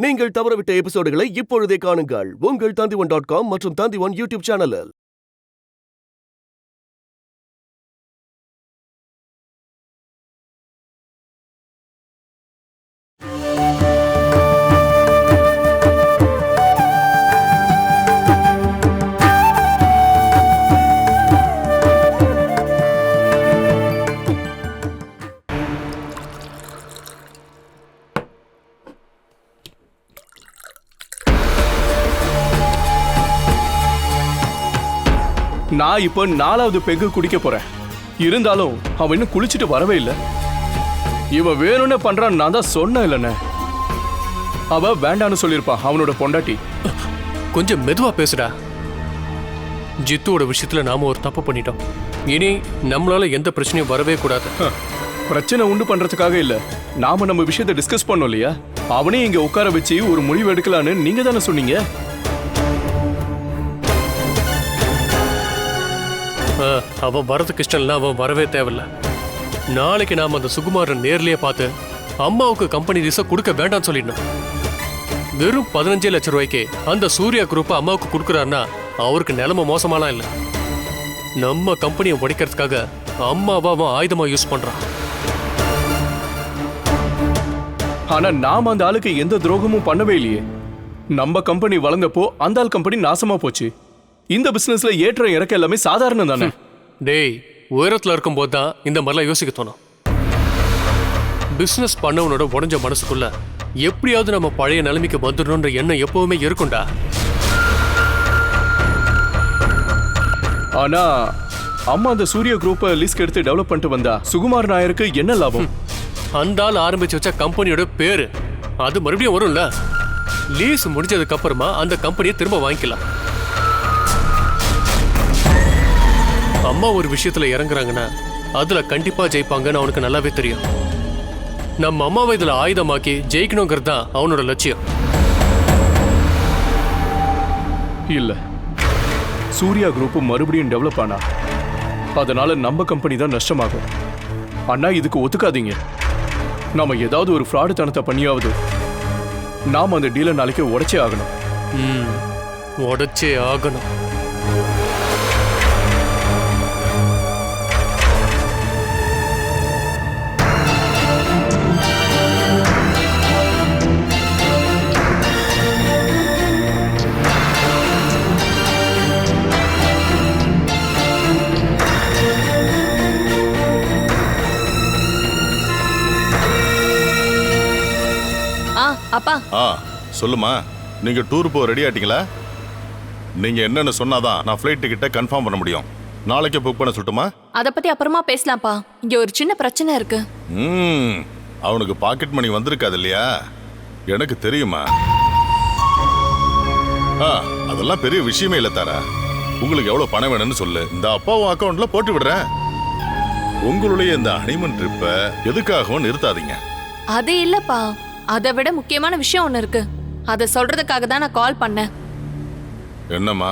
நீங்கள் தவறவிட்ட எபிசோடுகளை இப்பொழுதே காணுங்கள் உங்கள் Tandivan.com மற்றும் Tandivan யூடியூப் சேனலில். நான் இப்ப 4வது பெக்கு குடிக்க போறேன். இருந்தாலும் அவன் இன்னும் குளிச்சுட்டு வரவே இல்லை. இவன் வேணும்னு பண்றான், நான் தான் சொன்னேன் இல்லைன்னு. அவ வேண்டான்னு சொல்லியிருப்பா, அவனோட பொண்டாட்டி. கொஞ்சம் மெதுவா பேசுடா. ஜித்துவோட விஷயத்துல நாம ஒரு தப்பு பண்ணிட்டோம். இனி நம்மளால எந்த பிரச்சனையும் வரவே கூடாது. பிரச்சனை உண்டு பண்றதுக்காக இல்ல, நாம நம்ம விஷயத்தை டிஸ்கஸ் பண்ணோம் இல்லையா? அவனே இங்க உட்கார வச்சு ஒரு முடிவு எடுக்கலான்னு நீங்க தானே சொன்னீங்க. அவன் வரதுக்கு இஷ்டம் இல்லை, அவன் வரவே தேவையில்ல. நாளைக்கு நாம அந்த சுகுமாரன் நேர்லயே பார்த்து அம்மாவுக்கு கம்பெனி லீஸை கொடுக்க வேண்டாம்னு சொல்லிடணும். வெறும் 15 லட்சம் ரூபாய்க்கு அந்த சூர்யா குரூப்பை அம்மாவுக்கு கொடுக்குறாருன்னா அவருக்கு நிலைமை மோசமாலாம் இல்லை. நம்ம கம்பெனியை உடைக்கிறதுக்காக அம்மாவை அவன் ஆயுதமா யூஸ் பண்றான். ஆனா நாம அந்த ஆளுக்கு எந்த துரோகமும் பண்ணவே இல்லையே. நம்ம கம்பெனி வளர்ந்தப்போ அந்த ஆள் கம்பெனி நாசமா போச்சு. இந்த பிசினஸ்ல ஏற்ற இறக்க எல்லாமே சாதாரணம் தானே. டேய், உயரத்துல இருக்கும் போது தான் இந்த மாதிரிலாம் யோசிக்க தோணும். பிசினஸ் பண்ணவனோட உடஞ்ச மனசுக்குள்ள எப்படியாவது நம்ம பழைய நிலைமைக்கு வந்துடணும்ன்ற எண்ணம் எப்பவுமே இருக்கும்டா. ஆனா அம்மா அந்த சூர்யா குரூப்பை லீஸ்க்கு எடுத்து டெவலப் பண்ணிட்டு வந்தா சுகுமார் நாயருக்கு என்ன லாபம்? அந்த ஆள் ஆரம்பிச்சு வச்ச கம்பெனியோட பேரு அது மறுபடியும் வரும்ல. லீஸ் முடிஞ்சதுக்கு அப்புறமா அந்த கம்பெனியை திரும்ப வாங்கிக்கலாம். அம்மா ஒரு விஷயத்துல இறங்குறாங்கன்னா அதுல கண்டிப்பா ஜெயிப்பாங்கன்னு அவனுக்கு நல்லாவே தெரியும். நம்ம அம்மாவை இதுல ஆயுதமாக்கி ஜெயிக்கணுங்கிறது தான் அவனோட லட்சியம். இல்ல, சூர்யா குரூப் மறுபடியும் டெவலப் ஆனா அதனால நம்ம கம்பெனி தான் நஷ்டமாகும். அண்ணா இதுக்கு ஒத்துக்காதீங்க. நாம ஏதாவது ஒரு ஃப்ராடு தனத்தை பண்ணியாவது நாம அந்த டீலை நாளைக்கு உடைச்சே ஆகணும். உடைச்சே ஆகணும். அப்பா. சொல்லுமா, நீங்க டூர் போக ரெடி ஆயிட்டீங்களா? நீங்க என்னன்னு சொன்னாதான் நான் ஃப்ளைட் டிக்கெட்டை கன்ஃபார்ம் பண்ண முடியும். நாளைக்கே புக் பண்ண சொல்லட்டுமா? அத பத்தி அப்புறமா பேசலாம்ப்பா. இங்க ஒரு சின்ன பிரச்சனை இருக்கு. அவனுக்கு பாக்கெட் மணி வந்திருக்காது இல்லையா? எனக்கு தெரியுமா. அதெல்லாம் பெரிய விஷயமே இல்ல தாரா. உங்களுக்கு எவ்வளவு பணம் வேணும்னு சொல்லு, இந்த அப்பாவும் அக்கௌண்ட்ல போட்டு விடுறேன். உங்களுடைய இந்த ஹனிமூன் ட்ரிப்பை எதுக்காகவும் நிறுத்தாதீங்க. அது இல்லப்பா, அதை விட முக்கியமான விஷயம் ஒண்ணு இருக்கு. அதை சொல்றதுக்காக தான் நான் கால் பண்ணேன். என்னம்மா?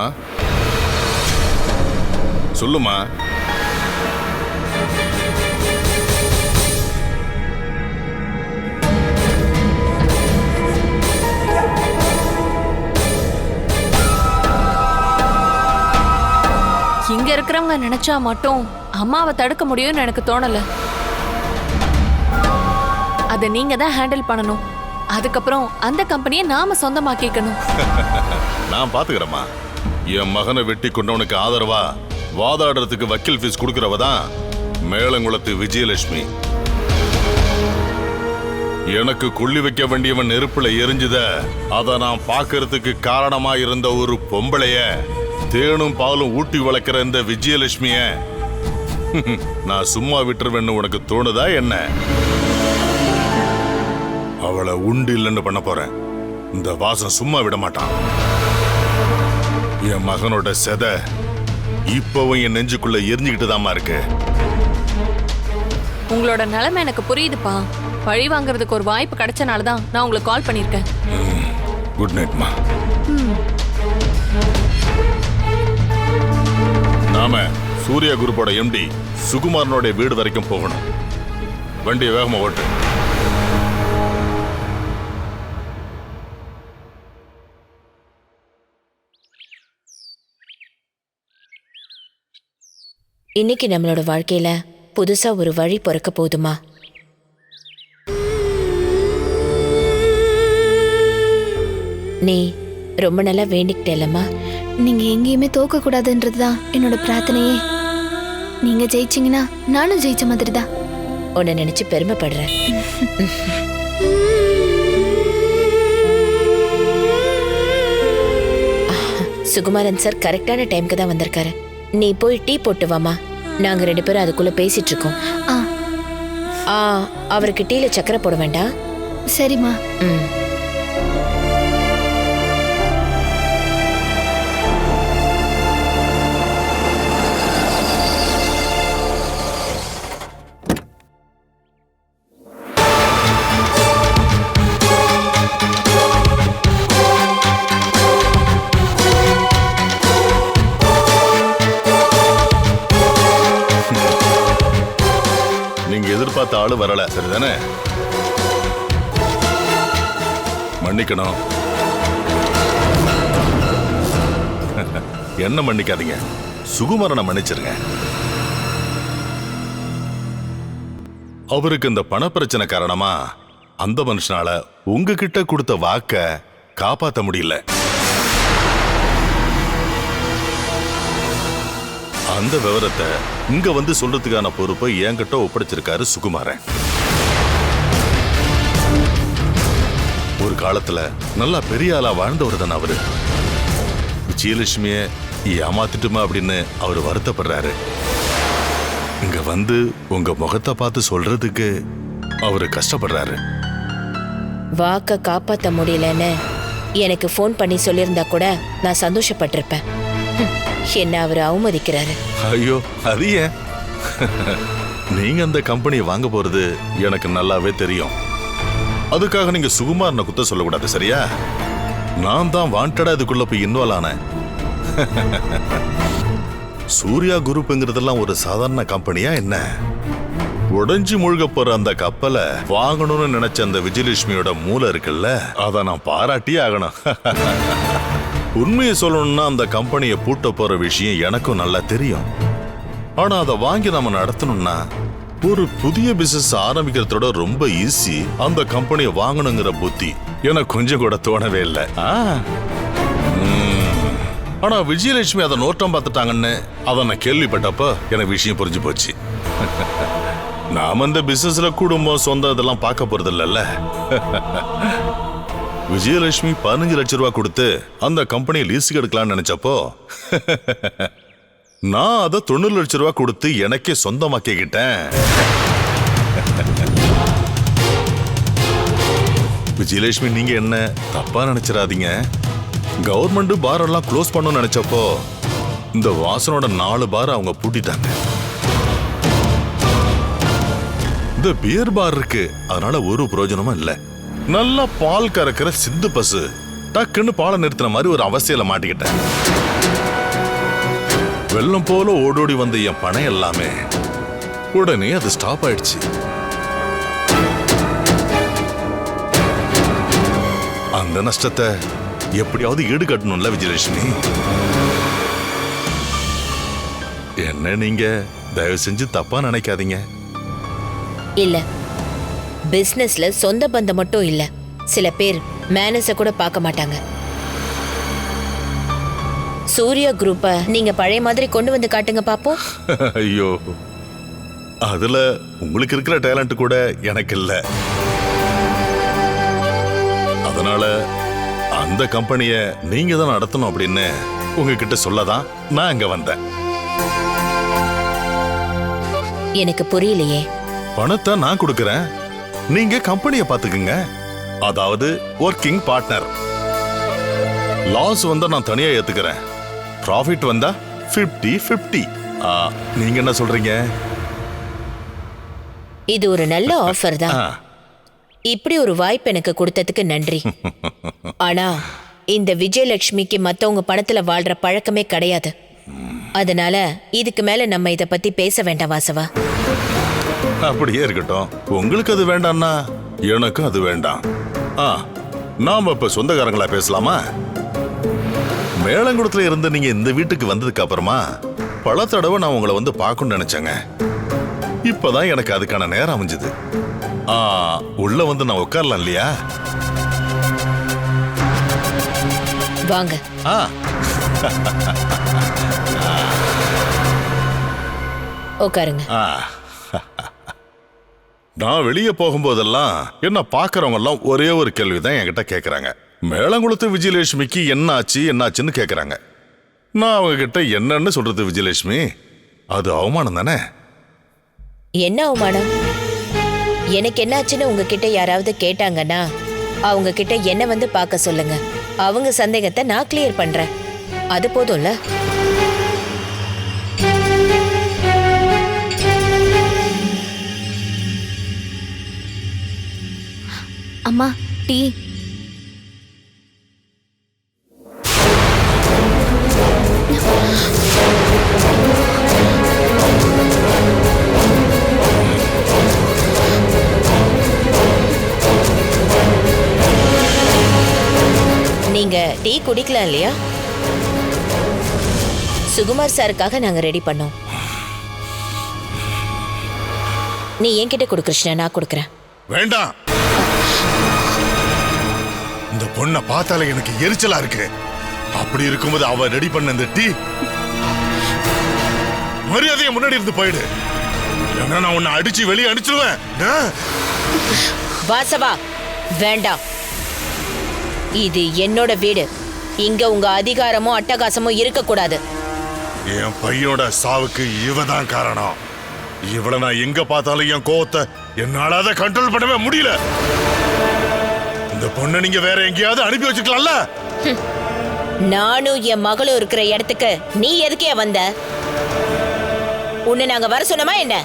சொல்லுமா. இங்க இருக்கிறவங்க நினைச்சா மட்டும் அம்மாவை தடுக்க முடியும்னு எனக்கு தோணல. அதை நீங்க தான் ஹேண்டில் பண்ணணும். அதுக்கப்புறம் அந்த கம்பெனியை நாம சொந்தமாக்கிக்கணும். நான் பாத்துக்கிறேம்மா. என் மகனை வெட்டி கொண்டவனுக்கு ஆதரவா வாதாடுறதுக்கு வக்கீல் ஃபீஸ் கொடுக்கறவ தான் மேலங்குளத்து விஜயலட்சுமி. எனக்கு கொள்ளி வைக்க வேண்டியவன் நெருப்புல எரிஞ்சுத அத நான் பாக்குறதுக்கு காரணமா இருந்த ஒரு பொம்பளைய தேனும் பாலும் ஊட்டி வளர்க்கிற இந்த விஜயலட்சுமிய நான் சும்மா விட்டுருவேன்னு உனக்கு தோணுதா என்ன? அவளை உண்டு இல்லைன்னு பண்ண போறேன். இந்த வாசம் சும்மா விட மாட்டான். என் மகனோட செத இப்பவும் என் நெஞ்சுக்குள்ள எரிஞ்சுக்கிட்டு தாமா இருக்கு. உங்களோட நிலைமை எனக்கு புரியுதுப்பா. பழி வாங்குறதுக்கு ஒரு வாய்ப்பு கிடைச்சனால தான் நான் உங்களுக்கு கால் பண்ணிருக்கேன். குட் நைட்மா. நாம சூர்யா குரூப்போட எம்டி சுகுமாரனோட வீடு வரைக்கும் போகணும். வண்டியை வேகமா ஓட்டு. இன்னைக்கு நம்மளோட வாழ்க்கையில புதுசா ஒரு வழி பிறக்க போதுமா? நீ ரொம்ப நல்லா வேண்டிக்கிட்டேலம்மா. நீங்க எங்கேயுமே தோக்க கூடாதுன்றதுதான் என்னோட பிரார்த்தனையே. நீங்க ஜெயிச்சீங்கன்னா நானும் ஜெயிச்ச மாதிரி தான். உன்னை நினைச்சு பெருமைப்படுறேன். சுகுமாரன் சார் கரெக்டான டைம்க்கு தான் வந்திருக்காரு. நீ போய் டீ போட்டு வாமா. நாங்க 2 பேரும் அதுக்குள்ள பேசிட்டு இருக்கோம். அவருக்கு டீல சக்கரை போட வேண்டாம். சரிம்மா. நீங்க எதிர்பார்த்த ஆளு வரல, சரிதானே? மன்னிக்கணும். என்ன மன்னிக்காதீங்க, சுகுமாரனை மன்னிச்சிருங்க. அவருக்கு இந்த பண பிரச்சனை காரணமா அந்த மனுஷனால உங்ககிட்ட கொடுத்த வாக்க காப்பாத்த முடியல. அந்த விவரத்தை இங்க வந்து சொல்றதுக்கான பொறுப்பை என்கிட்ட ஒப்படைச்சிருக்காரு சுகுமாரன். ஒரு காலத்துல நல்லா பெரிய ஆளா வாழ்ந்தவர் தானே அவரு. விஜயலட்சுமிய ஏமாத்திட்டுமா அப்படின்னு அவர் வருத்தப்படுறாரு. இங்க வந்து உங்க முகத்தை பார்த்து சொல்றதுக்கு அவரு கஷ்டப்படுறாரு. வாக்க காப்பாத்த முடியலன்னு எனக்கு ஃபோன் பண்ணி சொல்லியிருந்தா கூட நான் சந்தோஷப்பட்டிருப்பேன். என்ன அவர் அவமதிக்கிறாரு. ஐயோ, அது ஏன்? நீங்க அந்த கம்பெனியை வாங்க போறது எனக்கு நல்லாவே தெரியும். அதுக்காக நீங்க சுகுமாரனை குத்த சொல்லக்கூடாது, சரியா? நான் தான் வாண்டடா இதுக்குள்ள போய் இன்வால்வ் ஆனேன். சூர்யா குரூப்ங்கிறதெல்லாம் ஒரு சாதாரண கம்பெனியா என்ன? உடைஞ்சு முழுக போற அந்த கப்பலை வாங்கணும்னு நினைச்ச அந்த விஜயலட்சுமியோட மூளை இருக்குல்ல, அதை நான் பாராட்டியே ஆகணும். உண்மையை சொல்லணும்னா அந்த கம்பெனியை பூட்ட போற விஷயம் எனக்கும் நல்லா தெரியும். ஆனா அதை வாங்கி நம்ம நடத்தணும்னா ஒரு புதிய பிசினஸ் ஆரம்பிக்கிறதோட ரொம்ப ஈஸி. அந்த கம்பெனியை வாங்கணுங்கிற புத்தி எனக்கு கொஞ்சம் கூட தோணவே இல்லை. ஆனா விஜயலட்சுமி அதை நோட்டம் பார்த்துட்டாங்கன்னு அதை நான் கேள்விப்பட்டப்ப எனக்கு விஷயம் புரிஞ்சு போச்சு. நாம இந்த பிசினஸ்ல குடும்பம் சொந்தம் இதெல்லாம் பார்க்க போறது இல்லைல்ல. விஜயலட்சுமி 15 லட்சம் ரூபாய் கொடுத்து அந்த கம்பெனியை லீஸுக்கு எடுக்கலாம்னு நினைச்சப்போ நான் அதை 90 லட்சம் ரூபாய் கொடுத்து எனக்கே சொந்தமாக்கிக்கிட்டேன். விஜயலட்சுமி, நீங்க என்ன தப்பா நினைச்சிடாதீங்க. கவர்மெண்ட் பார் எல்லாம் க்ளோஸ் பண்ணணும்னு நினைச்சப்போ இந்த வாசனோட 4 பார் அவங்க பூட்டிட்டாங்க. இந்த பியர் பார் இருக்கு, அதனால ஒரு பிரயோஜனமும் இல்லை. நல்லா பால் கறக்கிற சிந்து பசு டக்குன்னு பாலை நிறுத்தின மாதிரி ஒரு அவஸ்தையில மாட்டிக்கிட்டேன். வெள்ளம் போல ஓடோடி வந்த என் பணம் எல்லாமே உடனே அது ஸ்டாப் ஆயிடுச்சு. அந்த நஷ்டத்தை எப்படியாவது ஈடுகட்டணும்ல விஜயலட்சுமி. என்ன நீங்க தயவு செஞ்சு தப்பா நினைக்காதீங்க. இல்ல, பிசினஸ்ல சொந்த பந்தம் மட்டும் இல்ல, சில பேர் மேனஸ கூட பார்க்க மாட்டாங்க. சூர்யா குரூப்பை நீங்க பழைய மாதிரி கொண்டு வந்து காட்டுங்க பாப்போம். ஐயோ, அதுல உங்களுக்கு இருக்கிற டேலண்ட் கூட எனக்கு இல்ல. அதனால அந்த கம்பெனிய நீங்க தான் நடத்தணும் அப்படின்னு உங்ககிட்ட சொல்லதான் நான் இங்க வந்தேன். எனக்கு புரியலையே. பணத்தை நான் கொடுக்கறேன், நீங்க கம்பெனியை பாத்துக்குங்க. அதாவது ஒர்க்கிங் பார்ட்னர். லாஸ் வந்தா நான் தனியா ஏத்துக்கிறேன், ப்ராஃபிட் வந்தா 50-50. நீங்க என்ன சொல்றீங்க? இது ஒரு நல்ல ஆஃபர் தான். இப்படி ஒரு வாய்ப்பு எனக்கு கொடுத்ததுக்கு நன்றி. ஆனா இந்த விஜயலட்சுமிக்கு மத்தவங்க பணத்துல வாழ்ற பழக்கமே கிடையாது. அதனால இதுக்கு மேல நம்ம இத பத்தி பேச வேண்டாம் வாசவா. அப்படியே இருக்கட்டும். உங்களுக்கு அது வேண்டாம்னா எனக்கும் அது வேண்டாம். நாம இப்ப சொந்தக்காரங்களா பேசலாமா? மேலங்குளத்துல இருந்து நீங்க இந்த வீட்டுக்கு வந்ததுக்கு அப்புறமா பல தடவை நான் உங்களை வந்து பார்க்கணும்னு நினைச்சேங்க. இப்பதான் எனக்கு அதுக்கான நேரம் அமைஞ்சது. உள்ள வந்து நான் உட்காரலாம் இல்லையா? வாங்க. உட்காருங்க. நான் வெளியே போகும்போதெல்லாம் என்ன பாக்குறவங்க எல்லாம் ஒரே ஒரு கேள்விதான் என்கிட்ட கேக்குறாங்க. மேலங்குளத்து விஜயலட்சுமிக்கு என்னாச்சுன்னு கேக்குறாங்க. நான் அவங்க கிட்ட என்னன்னு சொல்றது விஜயலட்சுமி? அது அவமானம் தானே? என்ன அவமானம்? எனக்கு என்னாச்சுன்னு உங்ககிட்ட யாராவது கேட்டாங்கன்னா அவங்க கிட்ட என்ன வந்து பார்க்க சொல்லுங்க. அவங்க சந்தேகத்தை நான் கிளியர் பண்றேன். அது போதும்ல. அம்மா டீ. நீங்க டீ குடிக்கலாம் இல்லையா? சுகுமார் சாருக்காக நாங்க ரெடி பண்ணோம். நீ என்கிட்ட கொடு கிருஷ்ணா, நான் கொடுக்கறேன். வேண்டாம். இந்த பொண்ணை பார்த்தாலே எனக்கு எரிச்சலா இருக்கு. அப்படி இருக்கும்போது அவ ரெடி பண்ண இந்த டீ மரியாதையை முன்னாடி இருந்து போயிடு. இல்லைன்னா நான் உன்னை அடிச்சு வெளியே அனுப்பிச்சிருவேன். வாசவா, வேண்டாம். இது என்னோட வீடு. இங்க உங்க அதிகாரமும் அட்டகாசமும் இருக்கக்கூடாது. என் பையனோட சாவுக்கு இவதான் காரணம். இவளை நான் எங்க பார்த்தாலும் என் கோவத்தை என்னால அதை கண்ட்ரோல் பண்ணவே முடியல. இந்த பொண்ணை நீங்க வேற எங்கேயாவது அனுப்பி வச்சுக்கலாம்ல? நானும் என் மகளும் இருக்கிற இடத்துக்கு நீ எதுக்கே வந்த? உன்னை நாங்க வர சொன்னோமா என்ன?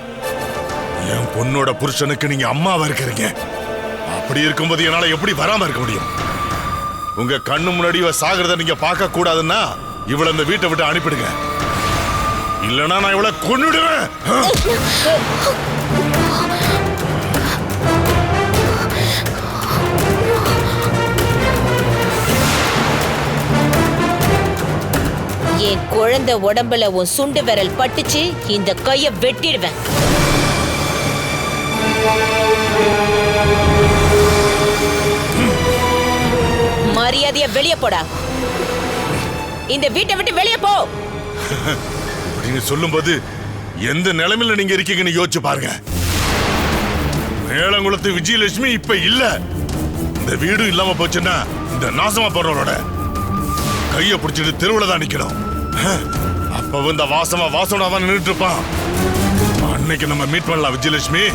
என் பொண்ணோட புருஷனுக்கு நீங்க அம்மாவா இருக்கிறீங்க. அப்படி இருக்கும்போது என்னால எப்படி வராம இருக்க முடியும்? உங்க கண்ணு முன்னாடி இவ சாகிறத நீங்க பார்க்க கூடாதுன்னா இவளை இந்த வீட்டை விட்டு அனுப்பிடுங்க. இல்லனா நான் இவளை கொன்னுடுவேன். என் குழந்தை உடம்புல உன் சுண்டு விரல் பட்டுச்சு, இந்த கைய வெட்டிடுவேன். மரியாதைய வெளியே போடா. இந்த வீட்டை விட்டு வெளியே போ. அப்படின்னு சொல்லும்போது எந்த நிலைமையில நீங்க இருக்கீங்கன்னு யோசிச்சு பாருங்க. மேலங்குளத்து விஜயலட்சுமி இப்ப இல்ல. இந்த வீடு இல்லாம போச்சுன்னா இந்த நாசமா போறவரோட கைய பிடிச்சிட்டு தெருவுல தான் நிக்கணும். அப்ப இந்த வாசனா தான் நின்றுட்டு இருப்பான். அன்னைக்கு நம்ம மீட் பண்ணலாம் விஜயலட்சுமி.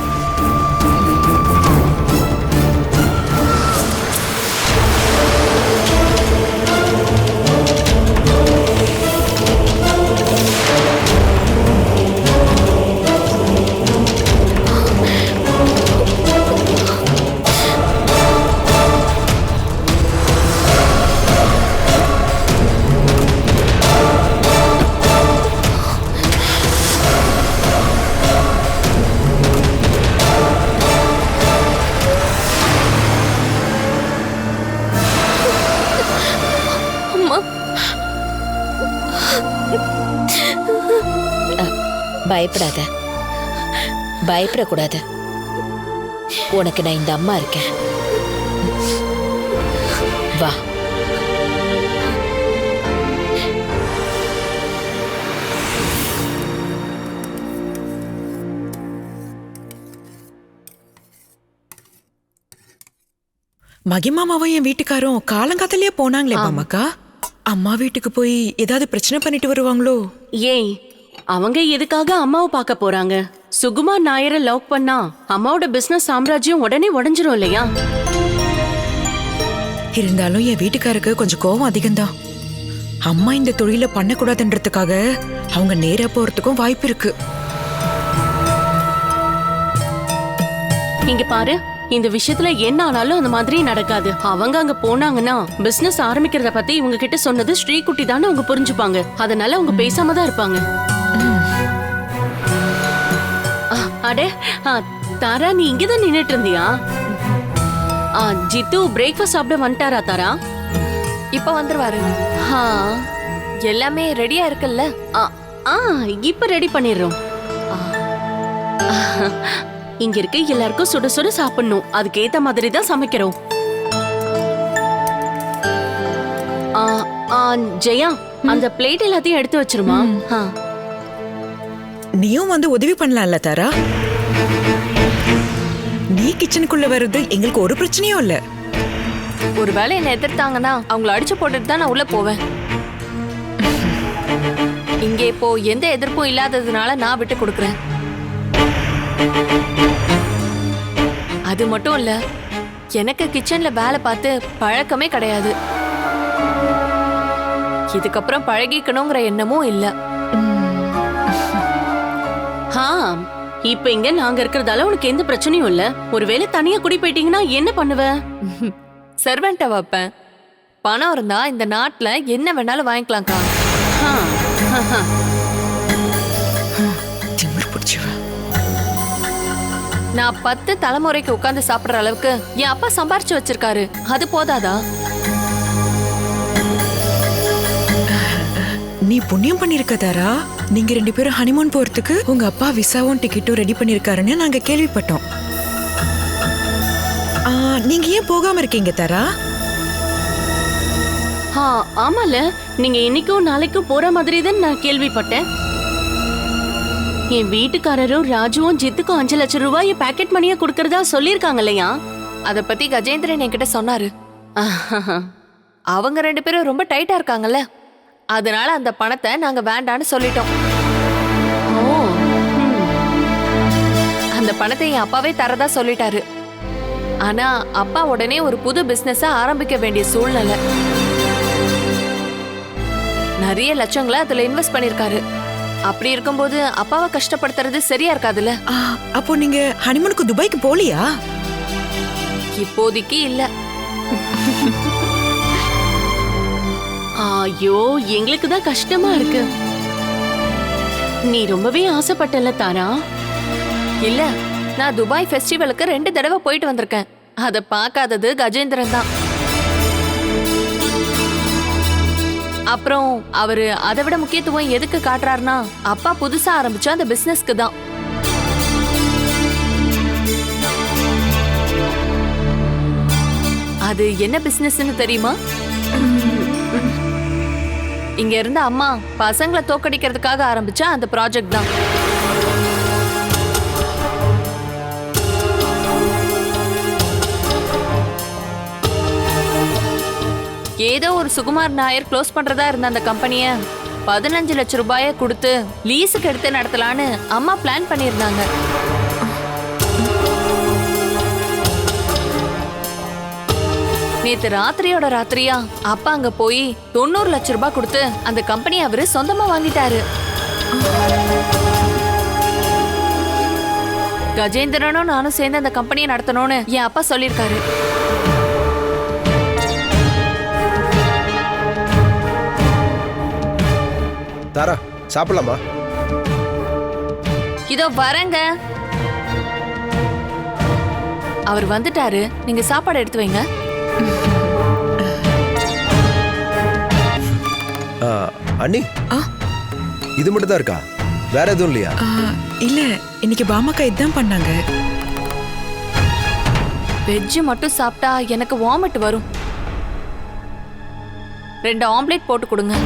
பயப்படாத, பயப்படக்கூடாது. உனக்கு நான் இந்த அம்மா இருக்கேன். வா. மகிமாமாவும் என் வீட்டுக்காரும் காலங்காத்தாலேயே போனாங்களே பாமாக்கா. அம்மா வீட்டுக்கு போய் ஏதாவது பிரச்சனை பண்ணிட்டு வருவாங்களோ? ஏய், அவங்க எதுக்காக அம்மாவை பார்க்க போறாங்க? சுகுமார் நாயரை லவ் பண்ணா அம்மாவோட பிசினஸ் சாம்ராஜ்யம் உடனே உடைஞ்சிரும் இல்லையா? இருந்தாலும் என் வீட்டுக்காருக்கு கொஞ்சம் கோவம் அதிகம்தான். அம்மா இந்த தொழில பண்ணக்கூடாதுன்றதுக்காக அவங்க நேரா போறதுக்கும் வாய்ப்பு இருக்கு. இங்க பாரு, இந்த விஷயத்துல என்ன ஆனாலும் அந்த மாதிரி நடக்காது. அவங்க அங்க போனாங்கன்னா பிசினஸ் ஆரம்பிக்கிறத பத்தி இவங்க கிட்ட சொன்னது ஸ்ரீகுட்டி தானே அவங்க புரிஞ்சுப்பாங்க. அதனால அவங்க பேசாம தான் இருப்பாங்க. அடே தாரா, நீ இங்கதான் நின்னுட்டு இருந்தியா? ஜித்து பிரேக்ஃபாஸ்ட் சாப்பிட வந்துட்டாரா தாரா? இப்ப வந்துருவாரு. எல்லாமே ரெடியா இருக்குல்ல? இப்ப ரெடி பண்ணிடுறோம். இங்க இருக்க எல்லாருக்கும் சுட சுட சாப்பிடணும். அதுக்கு ஏத்த மாதிரி தான் சமைக்கிறோம். ஜெயா, அந்த பிளேட் எல்லாத்தையும் எடுத்து வச்சிருமா. நீயும் வந்து உதவி பண்ணலாம்ல தாரா? நீ கிச்சனுக்குள்ள வர்றது எங்களுக்கு ஒரு பிரச்சனையும் இல்ல. ஒருவேளை என்ன எதிர்த்தாங்கன்னா அவங்கள அடிச்சு போட்டுட்டு தான் நான் உள்ள போவேன். இங்கே இப்போ எந்த எதிர்ப்பும் இல்லாததுனால நான் விட்டு கொடுக்குறேன். அது மட்டும் இல்ல, எனக்கு கிச்சன்ல வேலை பார்த்து பழக்கமே கிடையாது. இதுக்கப்புறம் பழகிக்கணுங்கிற எண்ணமும் இல்ல. இப்ப இங்க நாங்க இருக்கிறதால உனக்கு எந்த பிரச்சனையும் இல்ல. ஒருவேளை தனியா குடி போயிட்டீங்கன்னா என்ன பண்ணுவ? சர்வெண்ட்டை வைப்பேன். பணம் இருந்தா இந்த நாட்டுல என்ன வேணாலும் வாங்கிக்கலாம்க்கா. நான் 10 தலைமுறைக்கு உட்கார்ந்து சாப்பிடுற அளவுக்கு என் அப்பா சம்பாரிச்சு வச்சிருக்காரு. அது போதாதா? நீ புண்ணியம் பண்ணிருக்க தாரா. நீங்க 2 பேரும் ஹனிமூன் போறதுக்கு உங்க அப்பா விசாவும் டிக்கெட்டும் ரெடி பண்ணிருக்காருன்னு நாங்க கேள்விப்பட்டோம். நீங்க ஏன் போகாம இருக்கீங்க தாரா? ஆமால, நீங்க இன்னைக்கும் நாளைக்கும் போற மாதிரி தான் நான் கேள்விப்பட்டேன். என் வீட்டுக்காரரும் ராஜுவும் ஜித்துக்கும் 5 லட்சம் ரூபாய் பாக்கெட் மணியா கொடுக்கறதா சொல்லிருக்காங்க இல்லையா? அத பத்தி கஜேந்திரன் என்கிட்ட சொன்னாரு. அவங்க 2 பேரும் ரொம்ப டைட்டா இருக்காங்கல்ல, அதனால அந்த பணத்தை நாங்க வேண்டான்னு சொல்லிட்டோம். அந்த பணத்தை என் அப்பாவே தரதா சொல்லிட்டாரு. ஆனா அப்பா உடனே ஒரு புது பிசினஸ் ஆரம்பிக்க வேண்டிய சூழ்நிலை. நிறைய லட்சங்களை அதுல இன்வெஸ்ட் பண்ணிருக்காரு. அப்படி இருக்கும்போது அப்பாவை கஷ்டப்படுத்துறது சரியா இருக்காதுல்ல. அப்போ நீங்க ஹனிமூனுக்கு துபாய்க்கு போலியா? இப்போதைக்கு இல்ல. ஐயோ, எங்களுக்கு தான் கஷ்டமா இருக்கு. நீ ரொம்பவே ஆசைப்பட்டல தாரா? இல்ல, நான் துபாய் ஃபெஸ்டிவலுக்கு 2 தடவை போயிட்டு வந்திருக்கேன். அத பார்க்காதது கஜேந்திரன் தான். அப்புறம் அவரு அதை விட முக்கியத்துவம் எதுக்கு காட்டுறாருன்னா, அப்பா புதுசா ஆரம்பிச்ச அந்த பிசினஸ்க்கு தான். அது என்ன பிசினஸ்னு தெரியுமா? இங்க இருந்த அம்மா பசங்களை தோக்கடிக்கிறதுக்காக ஆரம்பிச்ச அந்த ப்ராஜெக்ட் தான். ஏதோ ஒரு சுகுமார் நாயர் க்ளோஸ் பண்றதா இருந்த அந்த கம்பெனிய 15 லட்சம் ரூபாயை கொடுத்து லீஸுக்கு எடுத்து நடத்தலான்னு அம்மா பிளான் பண்ணியிருந்தாங்க. நேத்து ராத்திரியோட ராத்திரியா அப்பா அங்க போய் 90 லட்சம் ரூபாய் கொடுத்து அந்த கம்பெனி அவரு சொந்தமா வாங்கிட்டாரு. கஜேந்திரனும் நானும் சேர்ந்து அந்த கம்பெனியை நடத்தணும்னு என் அப்பா சொல்லியிருக்காரு. தாரா, சாப்பிடலாமா? இதோ வரேங்க. அவர் வந்துட்டாரு, நீங்க சாப்பாடு எடுத்து வைங்க. அண்ணி, இது மட்டும் தான் இருக்கா? வேற எதுவும் இல்லையா? இல்ல, இன்னைக்கு பாமக்கா இதுதான் பண்ணாங்க. வெஜ் மட்டும் சாப்பிட்டா எனக்கு வாமிட் வரும். 2 ஆம்லெட் போட்டு கொடுங்க.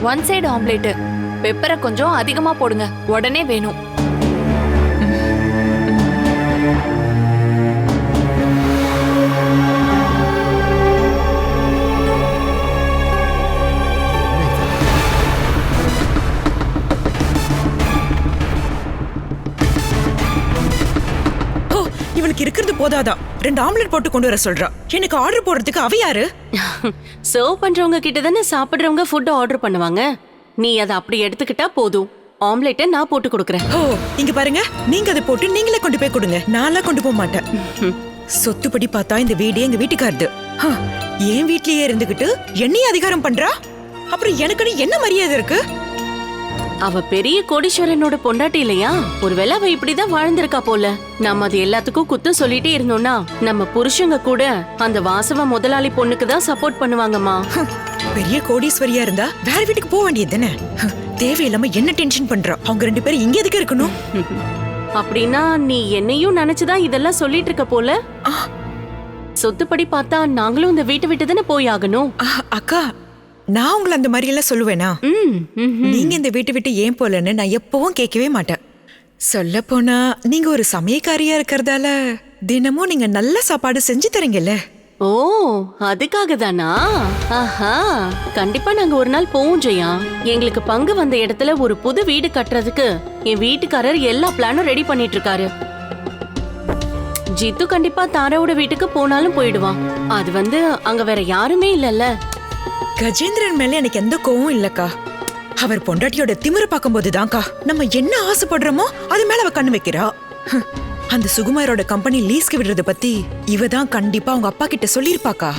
1 சைடு ஆம்லெட். பெப்பரை கொஞ்சம் அதிகமா போடுங்க, உடனே வேணும். இவளுக்கு இருக்கிறது போதாதான் 2 ஆம்லெட் போட்டு கொண்டு வர சொல்றா. எனக்கு ஆர்டர் போடுறதுக்கு அவ யாரு? சர்வ் பண்றவங்க கிட்ட தானே சாப்பிடுறவங்க ஃபுட் ஆர்டர் பண்ணுவாங்க. நீ அதை அப்படி எடுத்துக்கிட்டா போதும். ஆம்லெட்டை நான் போட்டு கொடுக்கறேன். இங்க பாருங்க, நீங்க அதை போட்டு நீங்களே கொண்டு போய் கொடுங்க. நான்லாம் கொண்டு போக மாட்டேன். சொத்துப்படி பார்த்தா இந்த வீடு எங்க வீட்டுக்காரது. என் வீட்லயே இருந்துகிட்டு என்னையும் அதிகாரம் பண்றா. அப்புறம் எனக்குன்னு என்ன மரியாதை இருக்கு? அவ பெரிய கோடீஸ்வரனோட பொண்டாட்டி இல்லையா? ஒருவேளை அவ இப்படிதான் வாழ்ந்திருக்கா போல. நம்ம அது எல்லாத்துக்கும் குத்தம் சொல்லிட்டே இருந்தோம்னா நம்ம புருஷங்க கூட அந்த வாசவ முதலாளி பொண்ணுக்கு தான் சப்போர்ட் பண்ணுவாங்கம்மா. பெரிய கோடீஸ்வரியா இருந்தா வேற வீட்டுக்கு போக வேண்டியது தானே? தேவையில்லாம என்ன டென்ஷன் பண்றா? அவங்க 2 பேரும் இங்க எதுக்கு இருக்கணும்? அப்படின்னா நீ என்னையும் நினைச்சுதான் இதெல்லாம் சொல்லிட்டு இருக்க போல. சொத்துப்படி பார்த்தா நாங்களும் இந்த வீட்டை விட்டு தானே போய் ஆகணும். அக்கா, நான் உங்களை அந்த மாதிரி எல்லாம் சொல்லுவேனா? நீங்க இந்த வீட்டை விட்டு ஏன் போலன்னு நான் எப்பவும் கேட்கவே மாட்டேன். சொல்ல போனா நீங்க ஒரு சமயக்காரியா இருக்கறதால தினமும் நீங்க நல்ல சாப்பாடு செஞ்சு தரீங்கல்ல. ஓ, அதுக்காக தானா? ஆஹா, கண்டிப்பா நாங்க ஒரு நாள் போவோம் ஜெயா. எங்களுக்கு பங்கு வந்த இடத்துல ஒரு புது வீடு கட்டுறதுக்கு என் வீட்டுக்காரர் எல்லா பிளானும் ரெடி பண்ணிட்டு இருக்காரு. ஜித்து கண்டிப்பா தாராவோட வீட்டுக்கு போனாலும் போயிடுவான். அது அங்க வேற யாருமே இல்லல்ல. கஜேந்திரன் மேல எனக்கு எந்த கோவம் இல்லக்கா. அவர் பொண்டாட்டியோட திமிர பார்க்கும்போதுதான்க்கா நம்ம என்ன ஆசைப்படுறோமோ அது மேல அவ கண்ணு வைக்கிறா. அந்த சுகுமாரோட கம்பெனி லீஸ்க்கு விடுறத பத்தி இவதான் கண்டிப்பா அவங்க அப்பா கிட்ட சொல்லிருப்பாக்கா.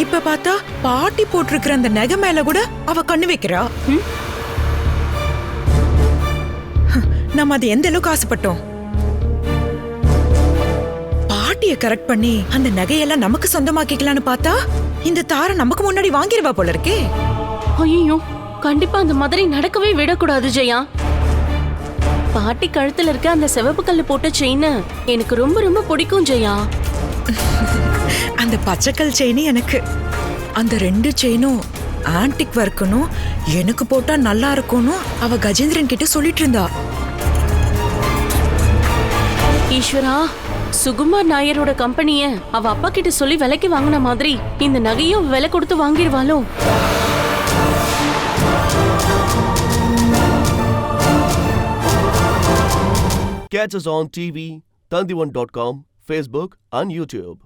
இப்ப பார்த்தா பாட்டி போட்டிருக்கிற அந்த நகை மேல கூட அவ கண்ணு வைக்கிறா. நம்ம அது எந்த அளவுக்கு ஆசைப்பட்டோம்? பாட்டிய கரெக்ட் பண்ணி அந்த நகையெல்லாம் நமக்கு சொந்தமாக்கிக்கலான்னு பார்த்தா இந்த தாரை நமக்கு முன்னாடி வாங்கிடுவா போல இருக்கே. ஐயோ, கண்டிப்பா அந்த மாதிரி நடக்கவே விடக்கூடாது ஜெயா. பாட்டி கழுத்துல இருக்க அந்த சிவப்பு கல்லு போட்ட செயின் எனக்கு ரொம்ப ரொம்ப பிடிக்கும் ஜெயா. அந்த பச்சைக்கல் செயின் எனக்கு. அந்த 2 செயினும் ஆன்டிக் ஒர்க்கனும் எனக்கு போட்டா நல்லா இருக்கும்னு அவ கஜேந்திரன் கிட்ட சொல்லிட்டு இருந்தா. ஈஸ்வரா, சுகுமார் நாயரோட கம்பெனிய அவ அப்பா கிட்ட சொல்லி விலைக்கு வாங்கின மாதிரி இந்த நகையும் விலை கொடுத்து வாங்கிடுவாளோ? Catch us on TV, Tandivan.com, Facebook and YouTube.